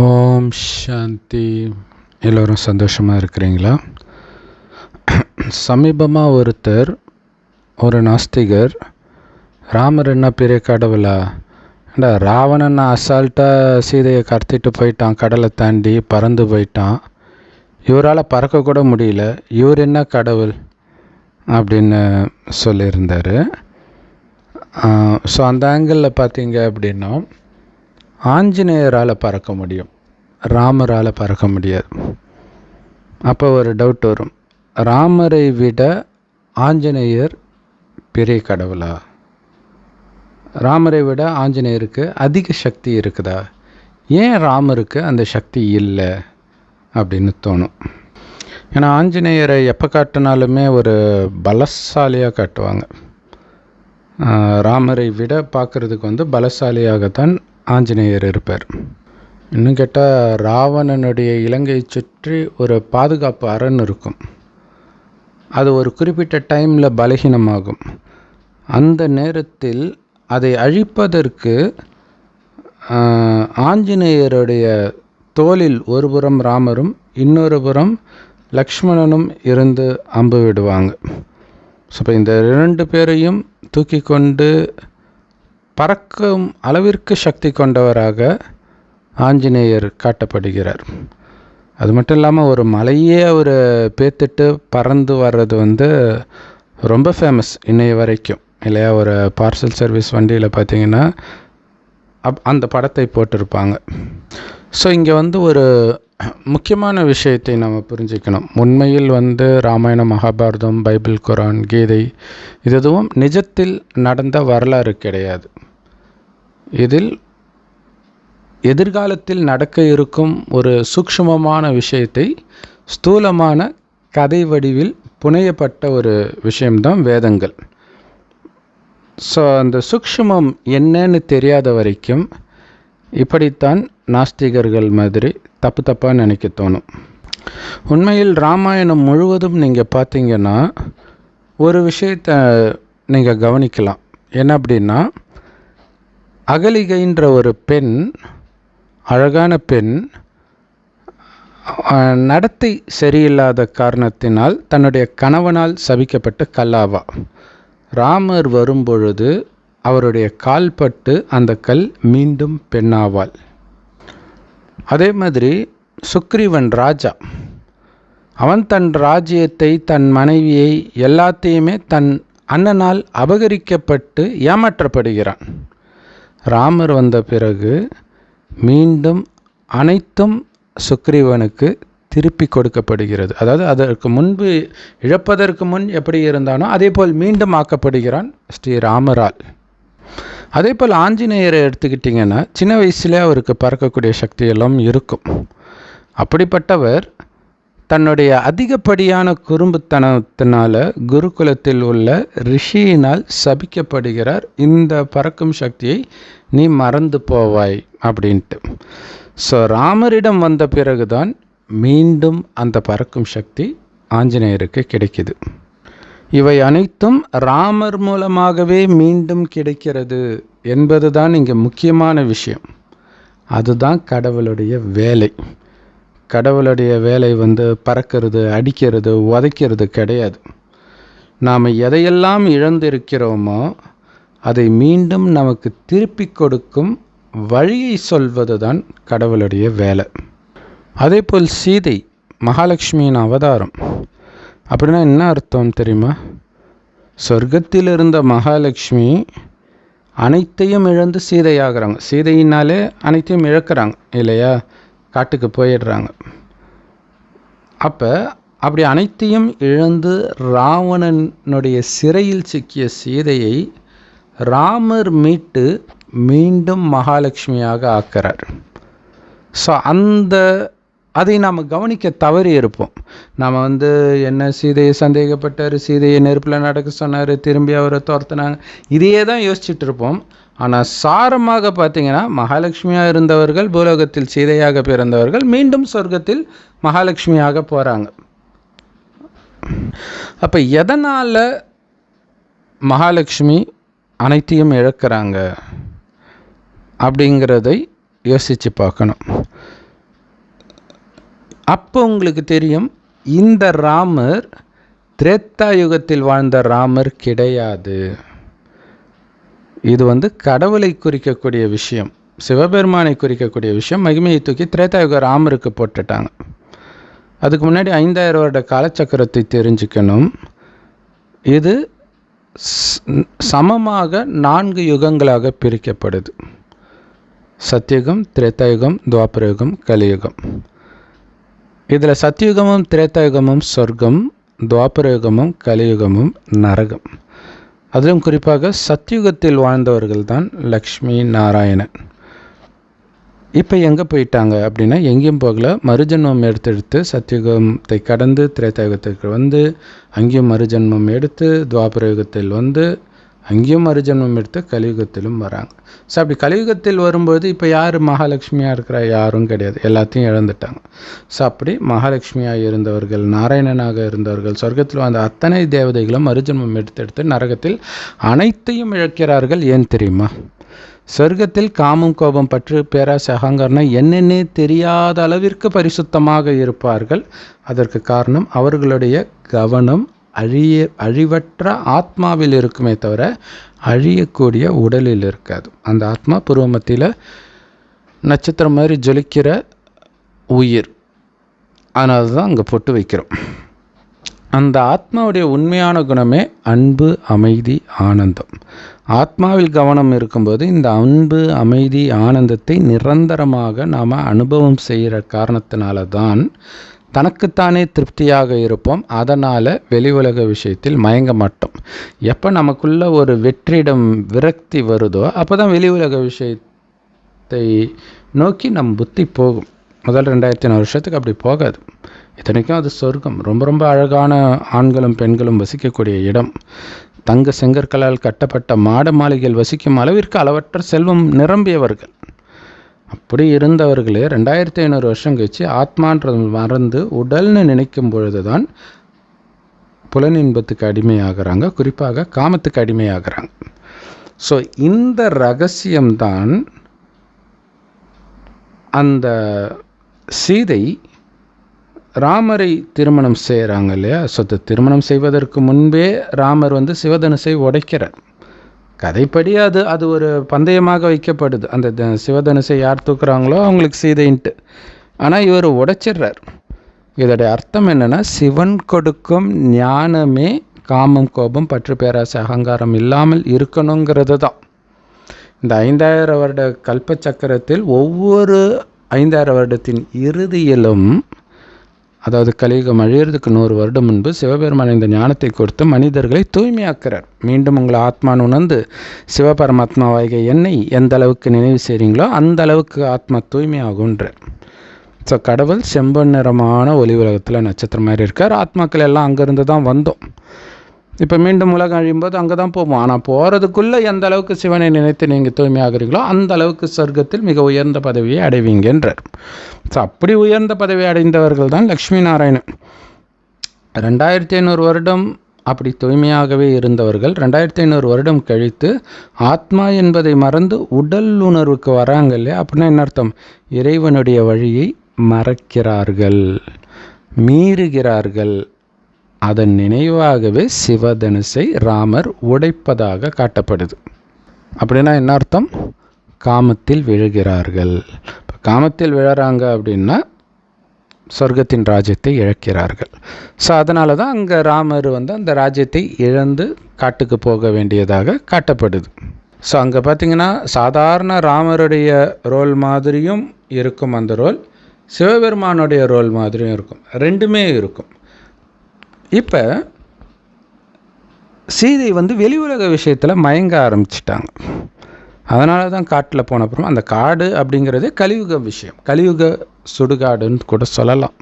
ஓம் சாந்தி. எல்லோரும் சந்தோஷமாக இருக்கிறீங்களா? சமீபமாக ஒரு நாஸ்திகர், ராமர் என்ன பெரிய கடவுளா, ராவணன் அசால்ட்டாக சீதையை கடத்திட்டு போயிட்டான், கடலை தாண்டி பறந்து போயிட்டான், இவரால் பறக்கக்கூட முடியல, இவர் என்ன கடவுள் அப்படின்னு சொல்லியிருந்தார். ஸோ அந்த ஆங்கிளில் பார்த்தீங்க அப்படின்னா, ஆஞ்சநேயரால் பறக்க முடியும், ராமரால் பறக்க முடியாது. அப்போ ஒரு டவுட் வரும், ராமரை விட ஆஞ்சநேயர் பெரிய கடவுளா? ராமரை விட ஆஞ்சநேயருக்கு அதிக சக்தி இருக்குதா? ஏன் ராமருக்கு அந்த சக்தி இல்லை அப்படின்னு தோணும். ஏன்னா ஆஞ்சநேயரை எப்போ காட்டினாலுமே ஒரு பலசாலியாக காட்டுவாங்க. ராமரை விட பார்க்குறதுக்கு பலசாலியாகத்தான் ஆஞ்சநேயர் இருப்பார். இன்னும் கேட்டால் ராவணனுடைய இலங்கையை சுற்றி ஒரு பாதுகாப்பு அரண் இருக்கும். அது ஒரு குறிப்பிட்ட டைமில் பலகீனமாகும். அந்த நேரத்தில் அதை அழிப்பதற்கு ஆஞ்சநேயருடைய தோளில் ஒரு புறம் ராமரும் இன்னொரு புறம் லக்ஷ்மணனும் இருந்து அம்பு விடுவாங்க. ஸோ இப்போ இந்த 2 பேரையும் தூக்கி கொண்டு பறக்கும் அளவிற்கு சக்தி கொண்டவராக ஆஞ்சநேயர் காட்டப்படுகிறார். அது மட்டும் இல்லாமல் ஒரு மலையே அவர் பேத்துட்டு பறந்து வர்றது ரொம்ப ஃபேமஸ் இன்னைய வரைக்கும் இல்லையா? ஒரு பார்சல் சர்வீஸ் வண்டியில் பார்த்தீங்கன்னா அந்த படத்தை போட்டிருப்பாங்க. ஸோ இங்கே ஒரு முக்கியமான விஷயத்தை நம்ம புரிஞ்சுக்கணும். உண்மையில் ராமாயணம், மகாபாரதம், பைபிள், குரான், கீதை இது எதுவும் நிஜத்தில் நடந்த வரலாறு கிடையாது. இதில் எதிர்காலத்தில் நடக்க இருக்கும் ஒரு சூக்ஷ்மமான விஷயத்தை ஸ்தூலமான கதை வடிவில் புனையப்பட்ட ஒரு விஷயம்தான் வேதங்கள். ஸோ அந்த சூக்ஷ்மம் என்னன்னு தெரியாத வரைக்கும் இப்படித்தான் நாஸ்திகர்கள் மாதிரி தப்பாக நினைக்க தோணும். உண்மையில் ராமாயணம் முழுவதும் நீங்கள் பார்த்தீங்கன்னா ஒரு விஷயத்தை நீங்கள் கவனிக்கலாம். என்ன அப்படின்னா, அகலிகைன்ற ஒரு பெண், அழகான பெண், நடத்தை சரியில்லாத காரணத்தினால் தன்னுடைய கணவனால் சபிக்கப்பட்டு கல்லாவா. ராமர் வரும்பொழுது அவருடைய கால்பட்டு அந்த கல் மீண்டும் பெண்ணாவாள். அதே மாதிரி சுக்ரீவன் ராஜா, அவன் தன் ராஜ்யத்தை, தன் மனைவியை, எல்லாத்தையுமே தன் அண்ணனால் அபகரிக்கப்பட்டு ஏமாற்றப்படுகிறான். ராமர் வந்த பிறகு மீண்டும் அனைத்தும் சுக்ரீவனுக்கு திருப்பி கொடுக்கப்படுகிறது. அதாவது அதற்கு முன்பு, இழப்பதற்கு முன் எப்படி இருந்தானோ அதே போல் மீண்டும் ஆக்கப்படுகிறான் ஸ்ரீராமரால். அதே போல் ஆஞ்சநேயரை எடுத்துக்கிட்டிங்கன்னா, சின்ன வயசுலேயே அவருக்கு பறக்கக்கூடிய சக்தியெல்லாம் இருக்கும். அப்படிப்பட்டவர் தன்னுடைய அதிகப்படியான குறும்புத்தனத்தினால குருகுலத்தில் உள்ள ரிஷியினால் சபிக்கப்படுகிறார். இந்த பறக்கும் சக்தியை நீ மறந்து போவாய் அப்படின்ட்டு. ஸோ ராமரிடம் வந்த பிறகுதான் மீண்டும் அந்த பறக்கும் சக்தி ஆஞ்சநேயருக்கு கிடைக்குது. இவை அனைத்தும் ராமர் மூலமாகவே மீண்டும் கிடைக்கிறது என்பதுதான் இங்கே முக்கியமான விஷயம். அதுதான் கடவுளுடைய வேலை. கடவுளுடைய வேலை பறக்கிறது, அடிக்கிறது, உதைக்கிறது கிடையாது. நாம் எதையெல்லாம் இழந்திருக்கிறோமோ அதை மீண்டும் நமக்கு திருப்பி கொடுக்கும் வழியை சொல்வது தான் கடவுளுடைய வேலை. அதே போல் சீதை மகாலட்சுமியின் அவதாரம். அப்படின்னா என்ன அர்த்தம் தெரியுமா? சொர்க்கத்தில் இருந்த மகாலட்சுமி அனைத்தையும் இழந்து சீதையாகிறாங்க. சீதையினாலே அனைத்தையும் இழக்கிறாங்க இல்லையா? காட்டுக்கு போயிடுறாங்க. அப்படி அனைத்தையும் இழந்து ராவணனுடைய சிறையில் சிக்கிய சீதையை ராமர் மீட்டு மீண்டும் மகாலட்சுமியாக ஆக்கிறார். ஸோ அதை நாம் கவனிக்க தவறி இருப்போம். நாம் என்ன சீதையை சந்தேகப்பட்டார், சீதையை நெருப்பில் நடக்க சொன்னார், திரும்பி அவரை துரத்துனாங்க, இதையே தான் யோசிச்சுட்டு இருப்போம். ஆனால் சாரமாக பார்த்திங்கன்னா, மகாலட்சுமியாக இருந்தவர்கள் பூலோகத்தில் சீதையாக பிறந்தவர்கள் மீண்டும் சொர்க்கத்தில் மகாலட்சுமியாக போகிறாங்க. அப்போ எதனால் மகாலட்சுமி அனைத்தையும் இழக்கிறாங்க அப்படிங்கிறதை யோசித்து பார்க்கணும். அப்போ உங்களுக்கு தெரியும், இந்த ராமர் திரேத்தா யுகத்தில் வாழ்ந்த ராமர் கிடையாது. இது கடவுளை குறிக்கக்கூடிய விஷயம், சிவபெருமானை குறிக்கக்கூடிய விஷயம். மகிமையை தூக்கி திரேதாயுக ராமருக்கு போட்டுட்டாங்க. அதுக்கு முன்னாடி 5000 வருட காலச்சக்கரத்தை தெரிஞ்சுக்கணும். இது சமமாக 4 யுகங்களாக பிரிக்கப்படுது. சத்தியுகம், திரேதாயுகம், துவாபரயுகம், கலியுகம். இதில் சத்தியுகமும் திரேதாயுகமும் சொர்க்கம், துவாபரயுகமும் கலியுகமும் நரகம். அதிலும் குறிப்பாக சத்தியுகத்தில் வாழ்ந்தவர்கள் தான் லக்ஷ்மி நாராயணன். இப்போ எங்கே போயிட்டாங்க அப்படின்னா, எங்கேயும் போகல. மறுஜன்மம் எடுத்து சத்தியுகத்தை கடந்து திரேதாயுகத்துக்கு அங்கேயும் மறுஜன்மம் எடுத்து துவாபர யுகத்தில் அங்கேயும் மறுஜன்மம் எடுத்து கலியுகத்திலும் வராங்க. ஸோ அப்படி கலியுகத்தில் வரும்போது இப்போ யார் மகாலட்சுமியாக இருக்கிறா? யாரும் கிடையாது, எல்லாத்தையும் இழந்துட்டாங்க. ஸோ அப்படி மகாலட்சுமியாக இருந்தவர்கள், நாராயணனாக இருந்தவர்கள், சொர்க்கத்தில் வந்த அத்தனை தேவதைகளும் மறுஜன்மம் எடுத்து நரகத்தில் அனைத்தையும் இழக்கிறார்கள். ஏன் தெரியுமா? சொர்க்கத்தில் காமம், கோபம், பற்று, பேராசை, அகங்காரம்னா என்னென்னே தெரியாத அளவிற்கு பரிசுத்தமாக இருப்பார்கள். அதற்கு காரணம் அவர்களுடைய கவனம் அழிவற்ற ஆத்மாவில் இருக்குமே தவிர அழியக்கூடிய உடலில் இருக்காது. அந்த ஆத்மா புருவமத்தியில் நட்சத்திரம் மாதிரி ஜொலிக்கிற உயிர், அதனால தான் அங்கே பொட்டு வைக்கிறோம். அந்த ஆத்மாவுடைய உண்மையான குணமே அன்பு, அமைதி, ஆனந்தம். ஆத்மாவில் கவனம் இருக்கும்போது இந்த அன்பு, அமைதி, ஆனந்தத்தை நிரந்தரமாக நாம் அனுபவம் செய்கிற காரணத்தினால தான் தனக்குத்தானே திருப்தியாக இருப்போம். அதனால் வெளி உலக விஷயத்தில் மயங்க மாட்டோம். எப்போ நமக்குள்ள ஒரு வெற்றிடம் விரக்தி வருதோ அப்போ தான் வெளி உலக விஷயத்தை நோக்கி நம் புத்தி போகும். முதல் 2500 வருஷத்துக்கு அப்படி போகாது. இத்தனைக்கும் அது சொர்க்கம், ரொம்ப ரொம்ப அழகான ஆண்களும் பெண்களும் வசிக்கக்கூடிய இடம். தங்க செங்கற்களால் கட்டப்பட்ட மாட மாளிகைகள் வசிக்கும் அளவிற்கு அளவற்ற செல்வம் நிரம்பியவர்கள். அப்படி இருந்தவர்களே 2500 வருஷம் கழிச்சு ஆத்மான்றது மறந்து உடல்னு நினைக்கும் பொழுது தான் புலனின்பத்துக்கு அடிமையாகிறாங்க, குறிப்பாக காமத்துக்கு அடிமையாகிறாங்க. ஸோ இந்த ரகசியம்தான் அந்த சீதை ராமரை திருமணம் செய்கிறாங்க இல்லையா? ஸோ திருமணம் செய்வதற்கு முன்பே ராமர் சிவதனுசை உடைக்கிறார். கதைப்படி அது ஒரு பந்தயமாக வைக்கப்படுது. அந்த சிவதனுசை யார் தூக்குறாங்களோ அவங்களுக்கு சீதைன்ட்டு. ஆனால் இவர் உடைச்சிடுறார். இதோடைய அர்த்தம் என்னென்னா, சிவன் கொடுக்கும் ஞானமே காமம், கோபம், பற்று, பேராசை, அகங்காரம் இல்லாமல் இருக்கணுங்கிறது தான். இந்த 5000 வருட கல்பச்சக்கரத்தில் ஒவ்வொரு 5000 வருடத்தின் இறுதியிலும், அதாவது கலியுகம் அழியறதுக்கு 100 வருடம் முன்பு சிவபெருமான் இந்த ஞானத்தை கொடுத்து மனிதர்களை தூய்மையாக்குறார். மீண்டும் உங்களை ஆத்மான்னு உணர்ந்து சிவபரமாத்மாவாகிய என்னை எந்த அளவுக்கு நினைவு செய்கிறீங்களோ அந்த அளவுக்கு ஆத்மா தூய்மையாகுன்றார். ஸோ கடவுள் செம்பன் நிறமான ஒளி உலகத்தில் நட்சத்திரம் மாதிரி இருக்கார். ஆத்மாக்கள் எல்லாம் அங்கேருந்து தான் வந்தோம். இப்போ மீண்டும் உலகம் அழியும்போது அங்கே தான் போவோம். ஆனால் போகிறதுக்குள்ளே எந்த அளவுக்கு சிவனை நினைத்து நீங்கள் தூய்மையாகிறீங்களோ அந்த அளவுக்கு சொர்க்கத்தில் மிக உயர்ந்த பதவியை அடைவீங்கன்றார். ஸோ அப்படி உயர்ந்த பதவியை அடைந்தவர்கள் தான் லக்ஷ்மி நாராயணன். 2500 வருடம் அப்படி தூய்மையாகவே இருந்தவர்கள் 2500 வருடம் கழித்து ஆத்மா என்பதை மறந்து உடல் உணர்வுக்கு வராங்க இல்லையா? அப்படின்னா என்ன அர்த்தம்? இறைவனுடைய வழியை மறக்கிறார்கள், மீறுகிறார்கள். அதன் நினைவாகவே சிவதனுசை ராமர் உடைப்பதாக காட்டப்படுது. அப்படின்னா என்ன அர்த்தம்? காமத்தில் விழுகிறார்கள். இப்போ காமத்தில் விழுறாங்க அப்படின்னா சொர்க்கத்தின் ராஜ்யத்தை இழக்கிறார்கள். ஸோ அதனால தான் அங்கே ராமர் அந்த ராஜ்யத்தை இழந்து காட்டுக்கு போக வேண்டியதாக காட்டப்படுது. ஸோ அங்கே பார்த்திங்கன்னா சாதாரண ராமருடைய ரோல் மாதிரியும் இருக்கும் அந்த ரோல், சிவபெருமானுடைய ரோல் மாதிரியும் இருக்கும், ரெண்டுமே இருக்கும். இப்போ சீதை வெளி உலக விஷயத்தில் மயங்க ஆரம்பிச்சிட்டாங்க. அதனால தான் காட்டில் போன அப்புறம் அந்த காடு அப்படிங்கிறதே கலியுக விஷயம், கலியுக சுடுகாடுன்னு கூட சொல்லலாம்.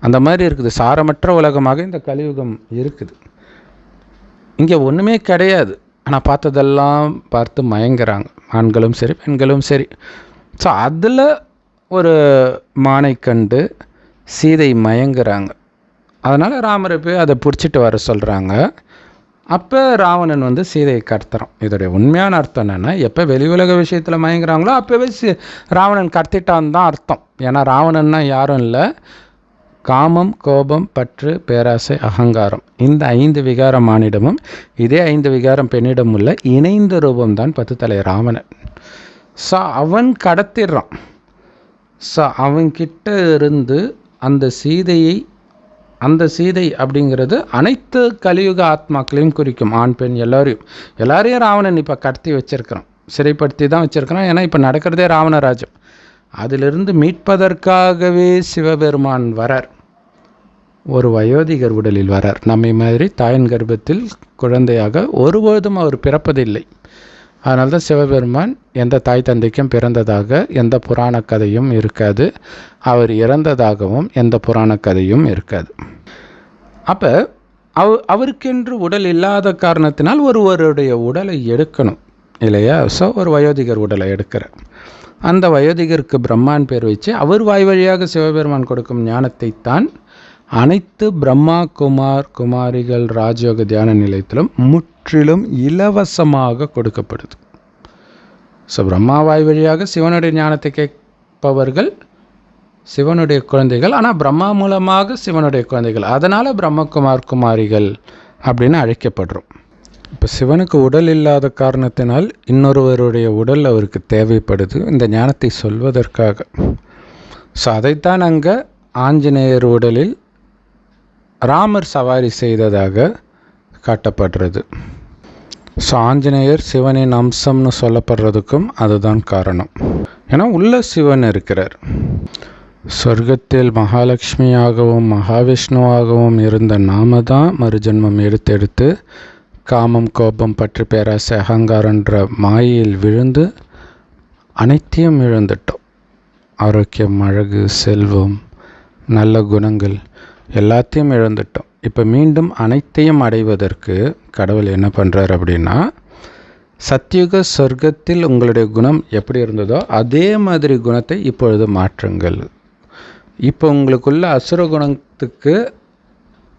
அந்த மாதிரி இருக்குது. சாரமற்ற உலகமாக இந்த கலியுகம் இருக்குது. இங்கே ஒன்றுமே கிடையாது, ஆனால் பார்த்ததெல்லாம் பார்த்து மயங்குறாங்க, ஆண்களும் சரி பெண்களும் சரி. ஸோ அதில் ஒரு மானை கண்டு சீதை மயங்குறாங்க. அதனால் ராமரை போய் அதை பிடிச்சிட்டு வர சொல்கிறாங்க. அப்போ ராவணன் சீதையை கடத்துறான். இதோடைய உண்மையான அர்த்தம் என்னென்னா, எப்போ வெளி உலக விஷயத்தில் மயங்குறாங்களோ அப்போவே ராவணன் கடத்திட்டான்னு தான் அர்த்தம். ஏன்னா ராவணன்னா யாரும் இல்லை, காமம், கோபம், பற்று, பேராசை, அகங்காரம், இந்த 5 விகாரம் ஆணிடமும் இதே 5 விகாரம் பெண்ணிடம் உள்ள இணைந்த ரூபம்தான் 10 தலை ராவணன். ஸோ அவன் கடத்திடுறான். ஸோ அவன்கிட்ட இருந்து அந்த சீதை அப்படிங்கிறது அனைத்து கலியுக ஆத்மாக்களையும் குறிக்கும். ஆண், பெண் எல்லாரையும் ராவணன் இப்போ கடத்தி வச்சிருக்கிறான், சிறைப்படுத்தி தான் வச்சிருக்கிறான். ஏன்னா இப்போ நடக்கிறதே ராவணராஜ்யம். அதிலிருந்து மீட்பதற்காகவே சிவபெருமான் வரார். ஒரு வயோதிகர் உடலில் வரார். நம்மை மாதிரி தாயின் கர்ப்பத்தில் குழந்தையாக ஒருபோதும் அவர் பிறப்பதில்லை. அதனால தான் சிவபெருமான் எந்த தாய் தந்தைக்கும் பிறந்ததாக எந்த புராண கதையும் இருக்காது. அவர் இறந்ததாகவும் எந்த புராண கதையும் இருக்காது. அப்போ அவருக்கென்று உடல் இல்லாத காரணத்தினால் ஒருவருடைய உடலை எடுக்கணும் இல்லையா? ஸோ ஒரு வயோதிகர் உடலை எடுக்கிறார். அந்த வயோதிகருக்கு பிரம்மான் பேர் வச்சு அவர் வாய் வழியாக சிவபெருமான் கொடுக்கும் ஞானத்தை தான் அனைத்து பிரம்மா குமாரிகள் ராஜயோக தியான நிலையத்திலும் முற்றிலும் இலவசமாக கொடுக்கப்படுது. ஸோ பிரம்மா வாய் வழியாக சிவனுடைய ஞானத்தை கேட்பவர்கள் சிவனுடைய குழந்தைகள், ஆனால் பிரம்மா மூலமாக சிவனுடைய குழந்தைகள். அதனால் குமாரிகள் அப்படின்னு அழைக்கப்படுறோம். இப்போ சிவனுக்கு உடல் இல்லாத காரணத்தினால் இன்னொருவருடைய உடல் அவருக்கு தேவைப்படுது இந்த ஞானத்தை சொல்வதற்காக. ஸோ அதைத்தான் அங்கே ஆஞ்சநேயர் உடலில் ராமர் சவாரி செய்ததாக காட்டப்படுறது. ஸோ ஆஞ்சநேயர் சிவனின் அம்சம்னு சொல்லப்படுறதுக்கும் அதுதான் காரணம். ஏன்னா உள்ள சிவன் இருக்கிறார். சொர்க்கத்தில் மகாலட்சுமியாகவும் மகாவிஷ்ணுவாகவும் இருந்த நாம தான் மறுஜன்மம் எடுத்தெடுத்து காமம், கோபம், பற்று, பேராசை, அகங்காரன்ற மாயையில் விழுந்து அனைத்தையும் இழந்துட்டோம். ஆரோக்கியம், அழகு, செல்வம், நல்ல குணங்கள் எல்லாத்தையும் இழந்துட்டோம். இப்போ மீண்டும் அனைத்தையும் அடைவதற்கு கடவுள் என்ன பண்ணுறார் அப்படின்னா, சத்தியுக சொர்க்கத்தில் உங்களுடைய குணம் எப்படி இருந்ததோ அதே மாதிரி குணத்தை இப்பொழுது மாற்றுங்கள். இப்போ உங்களுக்குள்ள அசுர குணத்துக்கு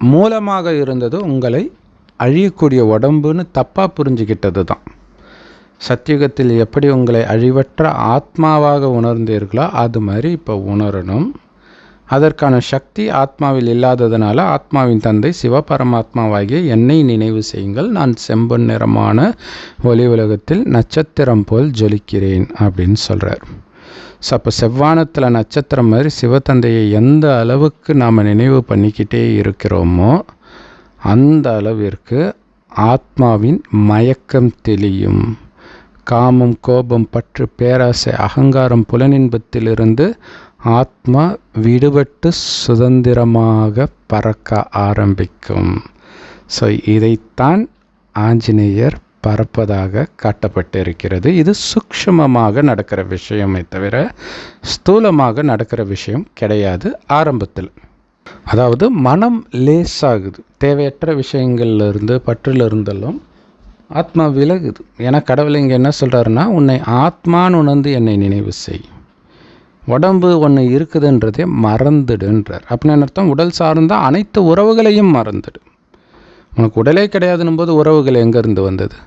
மூலமாக இருந்தது உங்களை அழியக்கூடிய உடம்புன்னு தப்பாக புரிஞ்சுக்கிட்டது தான். சத்தியுகத்தில் எப்படி உங்களை அழிவற்ற ஆத்மாவாக உணர்ந்தீர்களோ அது மாதிரி இப்போ உணரணும். அதற்கான சக்தி ஆத்மாவில் இல்லாததுனால ஆத்மாவின் தந்தை சிவபரமாத்மாவாகிய என்னை நினைவு செய்யுங்கள், நான் செம்பொன் நிறமான ஒளி உலகத்தில் நட்சத்திரம் போல் ஜொலிக்கிறேன் அப்படின்னு சொல்கிறார். ஸோ அப்போ செவ்வானத்தில் நட்சத்திரம் மாதிரி சிவத்தந்தையை எந்த அளவுக்கு நாம் நினைவு பண்ணிக்கிட்டே இருக்கிறோமோ அந்த அளவிற்கு ஆத்மாவின் மயக்கம் தெளியும். காமம், கோபம், பற்று, பேராசை, அகங்காரம், புலனின்பத்திலிருந்து ஆத்மா விடுபட்டு சுதந்திரமாக பறக்க ஆரம்பிக்கும். ஸோ இதைத்தான் ஆஞ்சநேயர் பறப்பதாக காட்டப்பட்டிருக்கிறது. இது சூக்ஷ்மமாக நடக்கிற விஷயமே தவிர ஸ்தூலமாக நடக்கிற விஷயம் கிடையாது. ஆரம்பத்தில் அதாவது மனம் லேசாகுது, தேவையற்ற விஷயங்கள்லேருந்து பற்றில் இருந்தெல்லாம் ஆத்மா விலகுது. ஏன்னா கடவுள் இங்கே என்ன சொல்கிறாருன்னா, உன்னை ஆத்மான்னு உணர்ந்து என்னை நினைவு செய், உடம்பு ஒன்று இருக்குதுன்றதே மறந்துடுன்றார். அப்படின்னு அர்த்தம் உடல் சார்ந்த அனைத்து உறவுகளையும் மறந்துடு. உனக்கு உடலே கிடையாதுன்னும் போது உறவுகள் எங்கேருந்து வந்தது?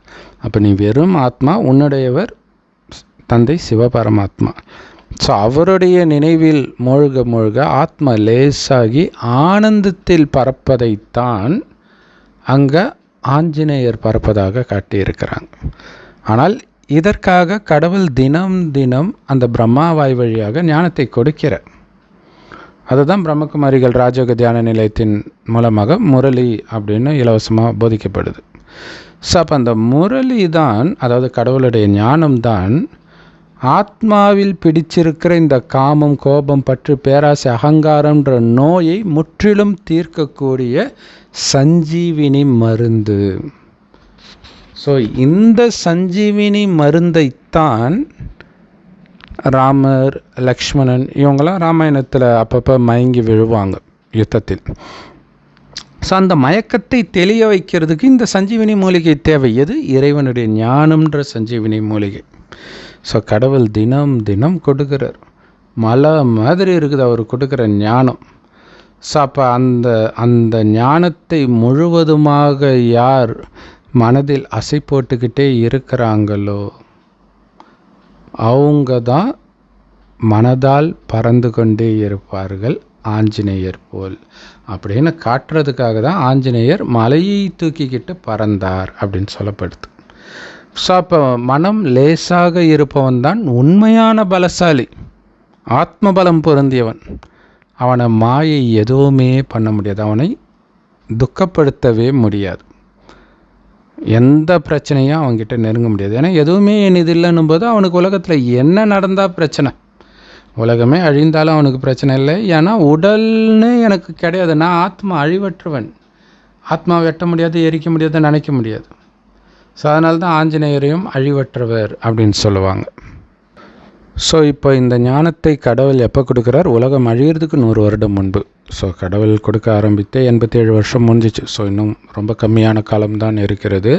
அப்போ நீ வெறும் ஆத்மா, உன்னுடையவர் தந்தை சிவபரமாத்மா. ஸோ அவருடைய நினைவில் மூழ்க ஆத்மா லேசாகி ஆனந்தத்தில் பறப்பதைத்தான் அங்கே ஆஞ்சநேயர் பறப்பதாக காட்டியிருக்கிறாங்க. ஆனால் இதற்காக கடவுள் தினம் தினம் அந்த பிரம்மாவாய் வழியாக ஞானத்தை கொடுக்கிறார். அதுதான் பிரம்மகுமாரிகள் ராஜயோக தியான நிலையத்தின் மூலமாக முரளி அப்படின்னு இலவசமாக போதிக்கப்படுது. ஸோ அப்போ அந்த முரளி தான், அதாவது கடவுளுடைய ஞானம்தான் ஆத்மாவில் பிடிச்சிருக்கிற இந்த காமம், கோபம், பற்று, பேராசை, அகங்காரம்ன்ற நோயை முற்றிலும் தீர்க்கக்கூடிய சஞ்சீவினி மருந்து. ஸோ இந்த சஞ்சீவினி மருந்தைத்தான் ராமர், லக்ஷ்மணன் இவங்களாம் ராமாயணத்தில் அப்பப்போ மயங்கி விழுவாங்க யுத்தத்தில். ஸோ அந்த மயக்கத்தை தெளிய வைக்கிறதுக்கு இந்த சஞ்சீவினி மூலிகை தேவை. எது? இறைவனுடைய ஞானம்ன்ற சஞ்சீவினி மூலிகை. ஸோ கடவுள் தினம் தினம் கொடுக்குறார். மலை மாதிரி இருக்குது அவர் கொடுக்குற ஞானம். ஸோ அப்போ அந்த ஞானத்தை முழுவதுமாக யார் மனதில் அசை போட்டுக்கிட்டே இருக்கிறாங்களோ அவங்க தான் மனதால் பறந்து கொண்டே இருப்பார்கள். ஆஞ்சநேயர் போல் அப்படின்னு காட்டுறதுக்காக தான் ஆஞ்சநேயர் மலையை தூக்கிக்கிட்டு பறந்தார் அப்படின்னு சொல்லப்படுது. ஸோ அப்போ மனம் லேசாக இருப்பவன் தான் உண்மையான பலசாலி, ஆத்ம பலம் பொருந்தியவன். அவனை மாயை எதுவுமே பண்ண முடியாது, அவனை துக்கப்படுத்தவே முடியாது, எந்த பிரச்சனையும் அவன்கிட்ட நெருங்க முடியாது. ஏன்னா எதுவுமே என் இது இல்லைன்னும் போது அவனுக்கு உலகத்தில் என்ன நடந்தால் பிரச்சனை, உலகமே அழிந்தாலும் அவனுக்கு பிரச்சனை இல்லை. ஏன்னா உடல்னு எனக்கு கிடையாது, நான் ஆத்மா அழிவற்றவன், ஆத்மா வெட்ட முடியாது, எரிக்க முடியாது, நினைக்க முடியாது. ஸோ அதனால தான் ஆஞ்சநேயரையும் அழிவற்றவர் அப்படின்னு சொல்லுவாங்க. ஸோ இப்போ இந்த ஞானத்தை கடவுள் எப்போ கொடுக்குறார்? உலகம் அழிகிறதுக்கு 100 வருடம் முன்பு. ஸோ கடவுள் கொடுக்க ஆரம்பித்து 87 வருஷம் முடிஞ்சிச்சு. ஸோ இன்னும் ரொம்ப கம்மியான காலம்தான் இருக்கிறது.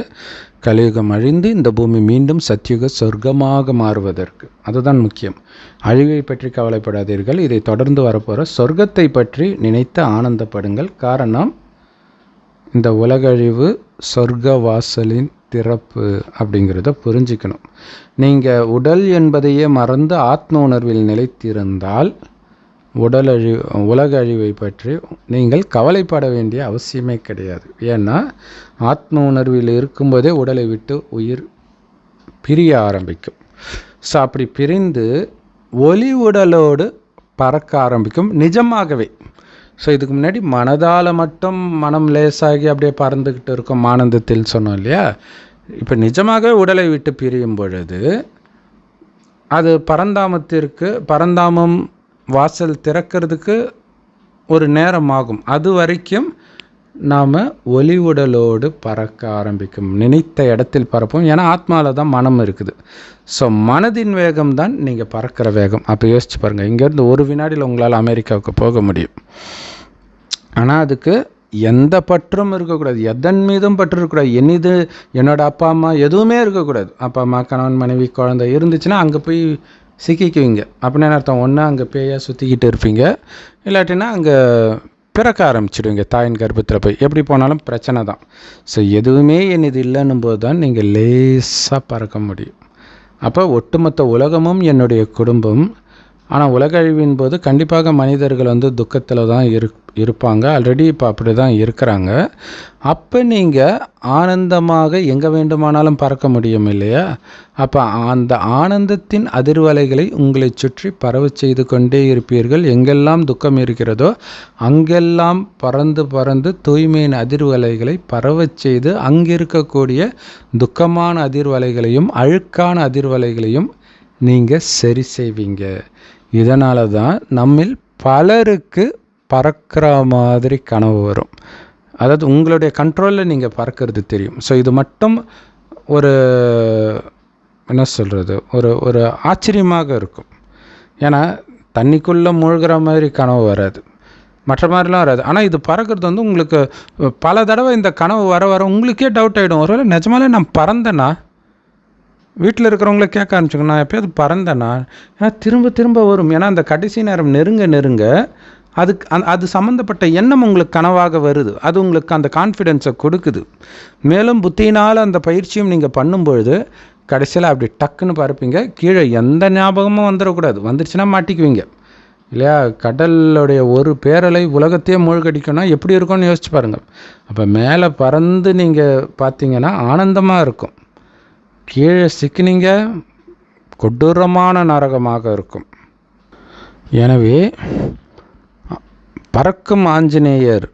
கலியுகம் அழிந்து இந்த பூமி மீண்டும் சத்யுக சொர்க்கமாக மாறுவதற்கு. அதுதான் முக்கியம். அழிவை பற்றி கவலைப்படாதீர்கள், இதை தொடர்ந்து வரப்போகிற சொர்க்கத்தை பற்றி நினைத்து ஆனந்தப்படுங்கள். காரணம், இந்த உலகழிவு சொர்க்க வாசலின் திறப்பு அப்படிங்கிறத புரிஞ்சிக்கணும். நீங்கள் உடல் என்பதையே மறந்து ஆத்ம உணர்வில் நிலைத்திருந்தால் உலக அழிவை பற்றி நீங்கள் கவலைப்பட வேண்டிய அவசியமே கிடையாது. ஏன்னா ஆத்ம உணர்வில் இருக்கும்போதே உடலை விட்டு உயிர் பிரிய ஆரம்பிக்கும். ஸோ அப்படி பிரிந்து ஒளி உடலோடு பறக்க ஆரம்பிக்கும் நிஜமாகவே. ஸோ இதுக்கு முன்னாடி மனதால் மட்டும் மனம் லேசாகி அப்படியே பறந்துக்கிட்டு இருக்கும் ஆனந்தத்தில் சொன்னோம் இல்லையா. இப்போ நிஜமாகவே உடலை விட்டு பிரியும் பொழுது அது பரந்தாமம் வாசல் திறக்கிறதுக்கு ஒரு நேரம் ஆகும். அது வரைக்கும் நாம் ஒளி உடலோடு பறக்க ஆரம்பிக்கும், நினைத்த இடத்தில் பறப்போம். ஏன்னா ஆத்மாவில் தான் மனம் இருக்குது. ஸோ மனதின் வேகம் தான் நீங்கள் பறக்கிற வேகம். அப்போ யோசிச்சு பாருங்கள், இங்கேருந்து ஒரு வினாடியில் உங்களால் அமெரிக்காவுக்கு போக முடியும். ஆனால் அதுக்கு எந்த பற்றும் இருக்கக்கூடாது, எதன் மீதும் பற்று இருக்கக்கூடாது. என்னோடய அப்பா அம்மா எதுவுமே இருக்கக்கூடாது. அப்பா அம்மா, கணவன், மனைவி, குழந்தை இருந்துச்சுன்னா அங்கே போய் சிக்கிக்குவீங்க. அப்படின்னு அர்த்தம், ஒன்று அங்கே பேயாக சுற்றிக்கிட்டு இருப்பீங்க, இல்லாட்டினா அங்கே பிறக்க ஆரம்பிச்சிடுவீங்க தாயின் கர்ப்பத்தில் போய். எப்படி போனாலும் பிரச்சனை தான். ஸோ எதுவுமே இது இல்லைன்னும் போது தான் நீங்கள் லேசாக பறக்க முடியும். அப்போ ஒட்டுமொத்த உலகமும் என்னுடைய குடும்பம். ஆனால் உலக அழிவின் போது கண்டிப்பாக மனிதர்கள் துக்கத்தில் தான் இருப்பாங்க. ஆல்ரெடி இப்போ அப்படி தான் இருக்கிறாங்க. அப்போ நீங்கள் ஆனந்தமாக எங்கே வேண்டுமானாலும் பறக்க முடியும் இல்லையா. அப்போ அந்த ஆனந்தத்தின் அதிர்வலைகளை உங்களை சுற்றி பரவ செய்து கொண்டே இருப்பீர்கள். எங்கெல்லாம் துக்கம் இருக்கிறதோ அங்கெல்லாம் பறந்து பறந்து தூய்மையின் அதிர்வலைகளை பரவ செய்து அங்கிருக்கக்கூடிய துக்கமான அதிர்வலைகளையும் அழுக்கான அதிர்வலைகளையும் நீங்கள் சரி செய்வீங்க. இதனால தான் நம்மில் பலருக்கு பறக்கிற மாதிரி கனவு வரும். அதாவது உங்களுடைய கண்ட்ரோலில் நீங்கள் பறக்கிறது தெரியும். ஸோ இது மட்டும் ஒரு என்ன சொல்கிறது, ஒரு ஆச்சரியமாக இருக்கும். ஏன்னா தண்ணிக்குள்ளே மூழ்கிற மாதிரி கனவு வராது, மற்ற மாதிரிலாம் வராது. ஆனால் இது பறக்கிறது உங்களுக்கு பல தடவை இந்த கனவு வர உங்களுக்கே டவுட் ஆகிடும், ஒருவேளை நிஜமாலே நான் பறந்தேனா. வீட்டில் இருக்கிறவங்கள கேட்க ஆரம்பிச்சுங்க, நான் எப்போயாவது பறந்தேனா. ஏன்னா திரும்ப வரும். ஏன்னா அந்த கடைசி நேரம் நெருங்க அது சம்மந்தப்பட்ட எண்ணம் உங்களுக்கு கனவாக வருது. அது உங்களுக்கு அந்த கான்ஃபிடென்ஸை கொடுக்குது. மேலும் புத்தியினால் அந்த பயிற்சியும் நீங்கள் பண்ணும்பொழுது கடைசியில் அப்படி டக்குன்னு பறப்பீங்க. கீழே எந்த ஞாபகமும் வந்துடக்கூடாது, வந்துருச்சுன்னா மாட்டிக்குவீங்க இல்லையா. கடலுடைய ஒரு பேரலை உலகத்தையே மூழ்கடிக்கணும்னா எப்படி இருக்கும்னு யோசிச்சு பாருங்கள். அப்போ மேலே பறந்து நீங்கள் பார்த்தீங்கன்னா ஆனந்தமாக இருக்கும், கீழே சிக்கினீங்க கொடூரமான நரகமாக இருக்கும். எனவே பறக்கும் ஆஞ்சநேயர்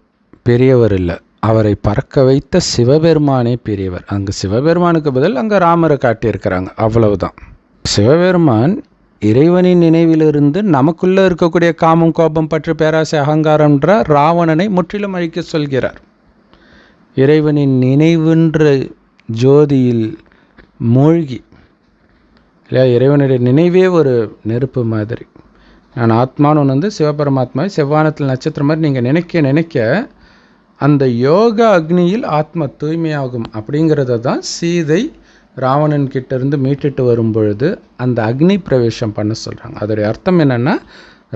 பெரியவர் இல்லை, அவரை பறக்க வைத்த சிவபெருமானே பெரியவர். அங்கே சிவபெருமானுக்கு பதில் அங்கே ராமரை காட்டியிருக்கிறாங்க, அவ்வளவுதான். சிவபெருமான் இறைவனின் நினைவிலிருந்து நமக்குள்ளே இருக்கக்கூடிய காமம், கோபம், பற்று, பேராசை, அகங்காரம்ன்ற ராவணனை முற்றிலும் அழிக்க சொல்கிறார். இறைவனின் நினைவுன்ற ஜோதியில் மூழ்கி இல்லையா, இறைவனுடைய நினைவே ஒரு நெருப்பு மாதிரி. நான் ஆத்மான்னு சிவபரமாத்மா செவ்வானத்தில் நட்சத்திரம் மாதிரி நீங்கள் நினைக்க அந்த யோக அக்னியில் ஆத்மா தூய்மையாகும். அப்படிங்கிறத தான் சீதை ராவணன் கிட்டேருந்து மீட்டுட்டு வரும் பொழுது அந்த அக்னி பிரவேசம் பண்ண சொல்கிறாங்க. அதோடைய அர்த்தம் என்னென்னா,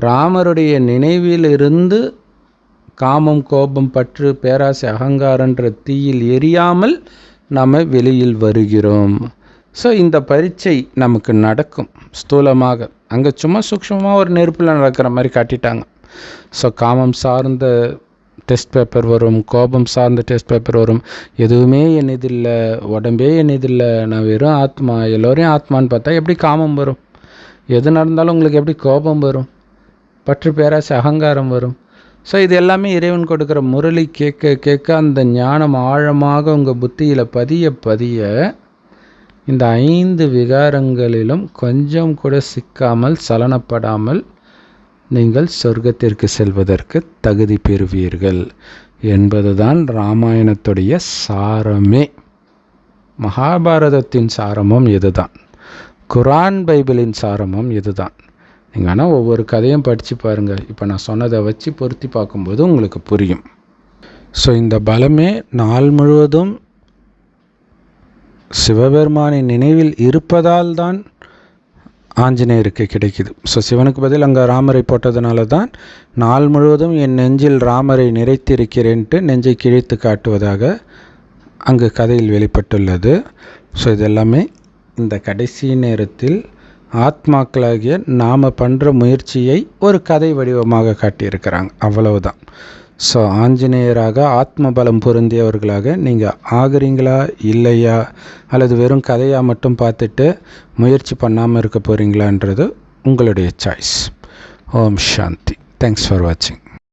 ராமருடைய நினைவிலிருந்து காமம், கோபம், பற்று, பேராசை, அகங்காரன்ற தீயில் எரியாமல் நாம் வெளியில் வருகிறோம். ஸோ இந்த பரீட்சை நமக்கு நடக்கும் ஸ்தூலமாக. அங்கே சும்மா சூக்ஷ்மமாக ஒரு நெருப்பில் நடக்கிற மாதிரி காட்டிட்டாங்க. ஸோ காமம் சார்ந்த டெஸ்ட் பேப்பர் வரும், கோபம் சார்ந்த டெஸ்ட் பேப்பர் வரும். எதுவுமே என்னதில்லை, உடம்பே என்னதில்லை, நான் வெறும் ஆத்மா, எல்லோரையும் ஆத்மான்னு பார்த்தா எப்படி காமம் வரும்? எது நடந்தாலும் உங்களுக்கு எப்படி கோபம் வரும்? பற்று, பேராசை, அகங்காரம் வரும். ஸோ இது எல்லாமே இறைவன் கொடுக்குற முரளி கேட்க கேட்க அந்த ஞானம் ஆழமாக உங்கள் புத்தியில் பதிய பதிய இந்த 5 விகாரங்களிலும் கொஞ்சம் கூட சிக்காமல் சலனப்படாமல் நீங்கள் சொர்க்கத்திற்கு செல்வதற்கு தகுதி பெறுவீர்கள் என்பதுதான் இராமாயணத்துடைய சாரமே. மகாபாரதத்தின் சாரமும் இதுதான், குரான் பைபிளின் சாரமும் இதுதான். நீங்கள் ஆனால் ஒவ்வொரு கதையும் படித்து பாருங்கள். இப்போ நான் சொன்னதை வச்சு பொருத்தி பார்க்கும்போது உங்களுக்கு புரியும். ஸோ இந்த பலமே நாள் முழுவதும் சிவபெருமானின் நினைவில் இருப்பதால் தான் ஆஞ்சநேயருக்கு கிடைக்குது. ஸோ சிவனுக்கு பதில் அங்கே ராமரை போட்டதுனால தான் நாள் முழுவதும் என் நெஞ்சில் ராமரை நிறைத்திருக்கிறேன்ட்டு நெஞ்சை கிழித்து காட்டுவதாக அங்கு கதையில் வெளிப்பட்டுள்ளது. ஸோ இதெல்லாமே இந்த கடைசி நேரத்தில் ஆத்மாக்களாகிய நாம் பண்ணுற முயற்சியை ஒரு கதை வடிவமாக காட்டியிருக்கிறாங்க, அவ்வளவுதான். ஸோ ஆஞ்சநேயராக ஆத்ம பலம் பொருந்தியவர்களாக நீங்கள் ஆகுறீங்களா இல்லையா, அல்லது வெறும் கதையாக மட்டும் பார்த்துட்டு முயற்சி பண்ணாமல் இருக்க போகிறீங்களான்றது உங்களுடைய choice. Om Shanti. Thanks for வாட்சிங்.